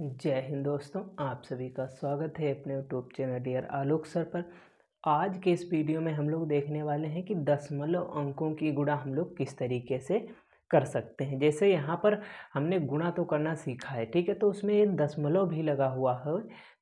जय हिंद दोस्तों, आप सभी का स्वागत है अपने यूट्यूब चैनल डियर आलोक सर पर। आज के इस वीडियो में हम लोग देखने वाले हैं कि दशमलव अंकों की गुणा हम लोग किस तरीके से कर सकते हैं। जैसे यहाँ पर हमने गुणा तो करना सीखा है, ठीक है, तो उसमें एक दशमलव भी लगा हुआ है,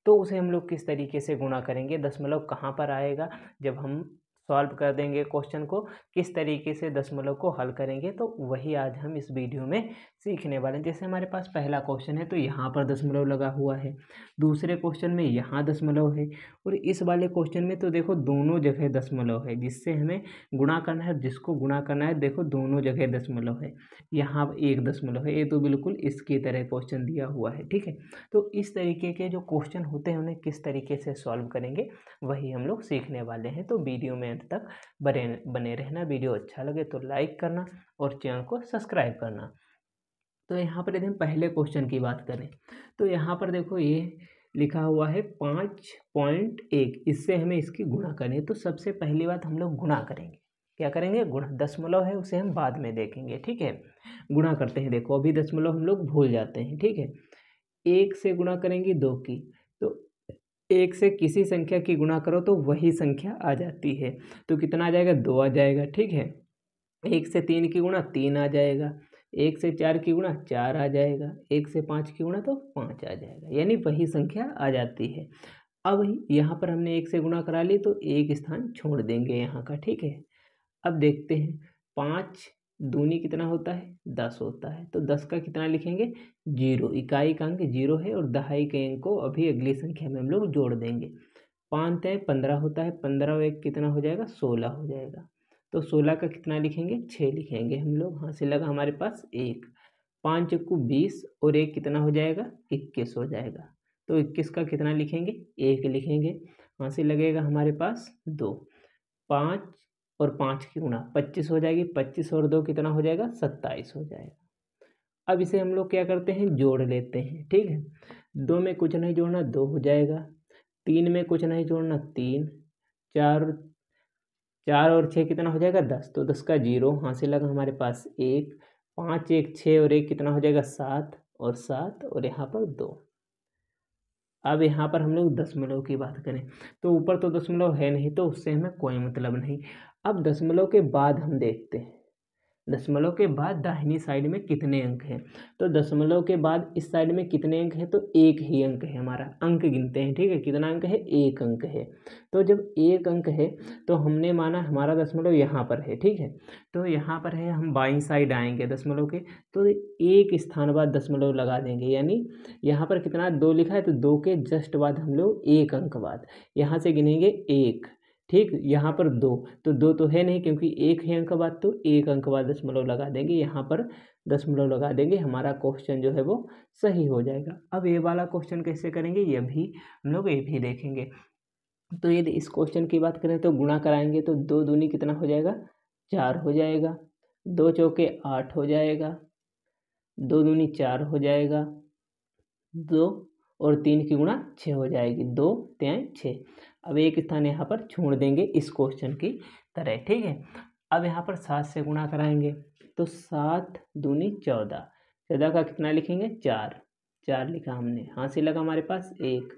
तो उसे हम लोग किस तरीके से गुणा करेंगे, दशमलव कहाँ पर आएगा, जब हम सॉल्व कर देंगे क्वेश्चन को, किस तरीके से दशमलव को हल करेंगे, तो वही आज हम इस वीडियो में सीखने वाले हैं। जैसे हमारे पास पहला क्वेश्चन है तो यहाँ पर दशमलव लगा हुआ है, दूसरे क्वेश्चन में यहाँ दशमलव है, और इस वाले क्वेश्चन में तो देखो दोनों जगह दशमलव है। जिससे हमें गुणा करना है, जिसको गुणा करना है, देखो दोनों जगह दशमलव है। यहाँ एक दशमलव है, ये तो बिल्कुल इसकी तरह क्वेश्चन दिया हुआ है, ठीक है। तो इस तरीके के जो क्वेश्चन होते हैं उन्हें किस तरीके से सॉल्व करेंगे वही हम लोग सीखने वाले हैं। तो वीडियो में अंत तक बने रहना। वीडियो अच्छा लगे तो लाइक करना और चैनल को सब्सक्राइब करना। तो यहाँ पर यदि हम पहले क्वेश्चन की बात करें तो यहाँ पर देखो ये लिखा हुआ है 5.1, इससे हमें इसकी गुणा करनी है। तो सबसे पहली बात हम लोग गुणा करेंगे, क्या करेंगे, गुणा। दशमलव है उसे हम बाद में देखेंगे, ठीक है। गुणा करते हैं, देखो अभी दशमलव हम लोग भूल जाते हैं, ठीक है। एक से गुणा करेंगे दो की, तो एक से किसी संख्या की गुणा करो तो वही संख्या आ जाती है। तो कितना आ जाएगा, 2 आ जाएगा, ठीक है। एक से 3 की गुणा 3 आ जाएगा, एक से 4 की गुणा 4 आ जाएगा, एक से 5 की गुणा तो 5 आ जाएगा, यानी वही संख्या आ जाती है। अब यहाँ पर हमने एक से गुणा करा ली तो एक स्थान छोड़ देंगे यहाँ का, ठीक है। अब देखते हैं 5 दूनी कितना होता है, 10 होता है। तो 10 का कितना लिखेंगे, 0। इकाई का अंक 0 है और दहाई के अंक को अभी अगली संख्या में हम लोग जोड़ देंगे। 5 है 15 होता है, 15 और 1 कितना हो जाएगा, 16 हो जाएगा। तो 16 का कितना लिखेंगे, 6 लिखेंगे हम लोग। हाँ से लगा हमारे पास 1। 5 चक्कू 20 और 1 कितना हो जाएगा, 21 हो जाएगा। तो 21 का कितना लिखेंगे, 1 लिखेंगे। हाँ से लगेगा हमारे पास 2। 5 और 5 की गुणा 25 हो जाएगी, 25 और 2 कितना हो जाएगा, 27 हो जाएगा। अब इसे हम लोग क्या करते हैं, जोड़ लेते हैं, ठीक है। 2 में कुछ नहीं जोड़ना, 2 हो जाएगा। 3 में कुछ नहीं जोड़ना, 3। 4 और 6 कितना हो जाएगा, 10। तो 10 का 0 हाँ से लगा हमारे पास 1। 5 1 6 और 1 कितना हो जाएगा, 7 और 7 और यहाँ पर 2। अब यहाँ पर हम लोग दशमलव की बात करें तो ऊपर तो दशमलव है नहीं, तो उससे हमें कोई मतलब नहीं। अब दशमलव के बाद हम देखते हैं, दशमलव के बाद दाहिनी साइड में कितने अंक हैं। तो दशमलव के बाद इस साइड में कितने अंक हैं, तो एक ही अंक है हमारा। अंक गिनते हैं, ठीक है, कितना अंक है, एक अंक है। तो जब एक अंक है तो हमने माना हमारा दशमलव यहाँ पर है, ठीक है। तो यहाँ पर है, हम बाईं साइड आएंगे दशमलव के, तो एक स्थान बाद दशमलव लगा देंगे। यानी यहाँ पर कितना, 2 लिखा है, तो 2 के जस्ट बाद हम लोग एक अंक बाद यहाँ से गिनेंगे 1, ठीक। यहाँ पर 2, तो 2 तो है नहीं क्योंकि एक ही अंक बाद, तो एक अंक बाद दशमलव लगा देंगे, यहाँ पर दशमलव लगा देंगे, हमारा क्वेश्चन जो है वो सही हो जाएगा। अब ये वाला क्वेश्चन कैसे करेंगे ये भी हम लोग ये भी देखेंगे। तो यदि इस क्वेश्चन की बात करें तो गुणा कराएंगे तो 2 दूनी कितना हो जाएगा, 4 हो जाएगा। 2 चौके 8 हो जाएगा, 2 दूनी 4 हो जाएगा, 2 और 3 की गुणा 6 हो जाएगी, 2 3 6। अब एक स्थान यहाँ पर छोड़ देंगे इस क्वेश्चन की तरह, ठीक है। अब यहाँ पर 7 से गुणा कराएंगे तो 7 दूनी 14। 14 का कितना लिखेंगे, 4। 4 लिखा हमने, हाँ से लगा हमारे पास 1।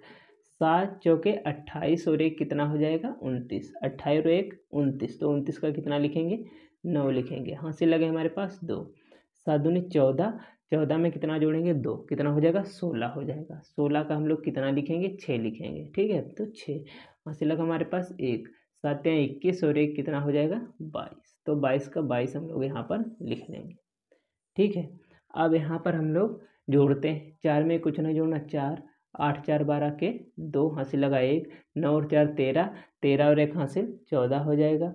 7 चौके 28 और 1 कितना हो जाएगा, 29। 28 और 1 29, तो 29 का कितना लिखेंगे, 9 लिखेंगे, हाँ से लगे हमारे पास 2। 7 दूनी 14, 14 में कितना जोड़ेंगे, 2, कितना हो जाएगा, 16 हो जाएगा। 16 का हम लोग कितना लिखेंगे, 6 लिखेंगे, ठीक है। तो 6 हासिल लगा हमारे पास 1। 7 या 21 और 1 कितना हो जाएगा, 22। तो 22 का 22 हम लोग यहाँ पर लिख लेंगे, ठीक है। अब यहाँ पर हम लोग जोड़ते हैं, 4 में कुछ नहीं जोड़ना, 4। 8 4 12 के 2 हासिल लगा 1। 9 और 4 13, 13 और 1 हासिल 14 हो जाएगा।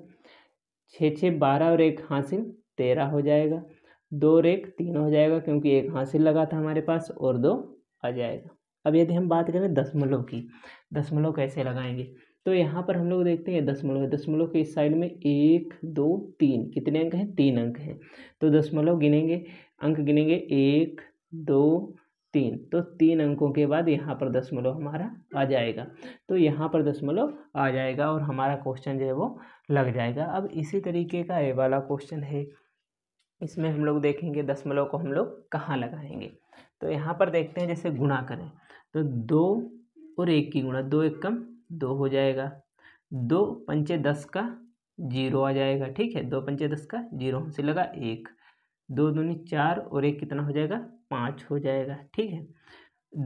6 6 12 और 1 हासिल 13 हो जाएगा। 2 और 1 3 हो जाएगा क्योंकि 1 हासिल लगा था हमारे पास, और 2 आ जाएगा। अब यदि हम बात करें दशमलव की, दशमलव कैसे लगाएंगे, तो यहाँ पर हम लोग देखते हैं दशमलव है, दशमलव के इस साइड में 1 2 3 कितने अंक हैं, 3 अंक हैं। तो दशमलव गिनेंगे, अंक गिनेंगे 1 2 3, तो 3 अंकों के बाद यहाँ पर दशमलव हमारा आ जाएगा। तो यहाँ पर दशमलव आ जाएगा और हमारा क्वेश्चन जो है वो लग जाएगा। अब इसी तरीके का ये वाला क्वेश्चन है, इसमें हम लोग देखेंगे दशमलव को हम लोग कहाँ लगाएंगे। तो यहाँ पर देखते हैं जैसे गुणा करें तो 2 और 1 की गुणा, 2 1 कम 2 हो जाएगा, 2 पंचे 10 का 0 आ जाएगा, ठीक है, 2 पंचे 10 का 0 से लगा 1, 2 दूनी 4 और 1 कितना हो जाएगा 5 हो जाएगा, ठीक है।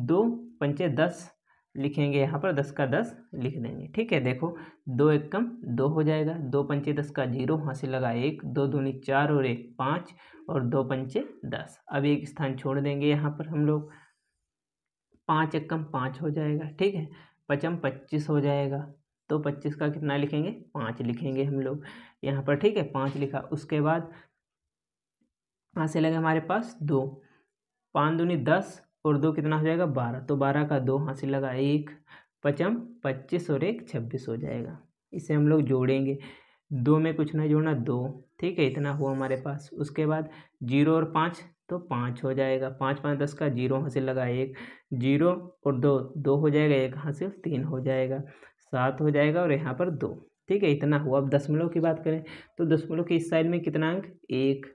2 पंचे 10 लिखेंगे, यहाँ पर 10 का 10 लिख देंगे, ठीक है। देखो 2 1 कम 2 हो जाएगा, 2 पंचे 10 का 0, यहाँ से लगा 1, 2 दूनी 4 और 1 5 और 2 पंचे 10। अब एक स्थान छोड़ देंगे यहाँ पर हम लोग, 5 1 कम 5 हो जाएगा, ठीक है, 5 25 हो जाएगा। तो 25 का कितना लिखेंगे 5 लिखेंगे हम लोग यहाँ पर, ठीक है, 5 लिखा। उसके बाद यहाँ से लगे हमारे पास 2, 5 दूनी 10 और 2 कितना हो जाएगा 12, तो 12 का 2 यहाँ से लगा 1, 5 25 और 1 26 हो जाएगा। इसे हम लोग जोड़ेंगे, 2 में कुछ नहीं जोड़ना 2, ठीक है, इतना हुआ हमारे पास। उसके बाद 0 और 5 तो 5 हो जाएगा, 5 5 10 का 0 यहाँ से लगा 1, 0 और 2 2 हो जाएगा, 1 यहाँ से 3 हो जाएगा, 7 हो जाएगा और यहाँ पर 2, ठीक है, इतना हुआ। अब दशमलव की बात करें तो दशमलव के इस साइड में कितना अंक 1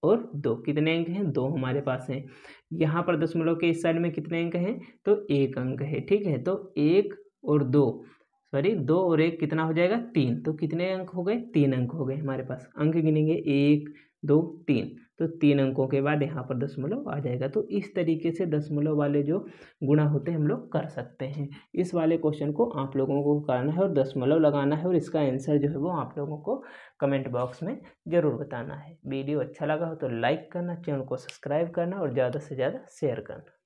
और 2, कितने अंक हैं 2 हमारे पास हैं। यहाँ पर दशमलव के इस साइड में कितने अंक हैं तो 1 अंक है, ठीक है। तो 1 और 2 सॉरी 2 और 1 कितना हो जाएगा 3, तो कितने अंक हो गए 3 अंक हो गए हमारे पास। अंक गिनेंगे 1 2 3, तो 3 अंकों के बाद यहाँ पर दशमलव आ जाएगा। तो इस तरीके से दशमलव वाले जो गुणा होते हैं हम लोग कर सकते हैं। इस वाले क्वेश्चन को आप लोगों को करना है और दशमलव लगाना है, और इसका आंसर जो है वो आप लोगों को कमेंट बॉक्स में ज़रूर बताना है। वीडियो अच्छा लगा हो तो लाइक करना, चैनल को सब्सक्राइब करना और ज़्यादा से ज़्यादा शेयर करना।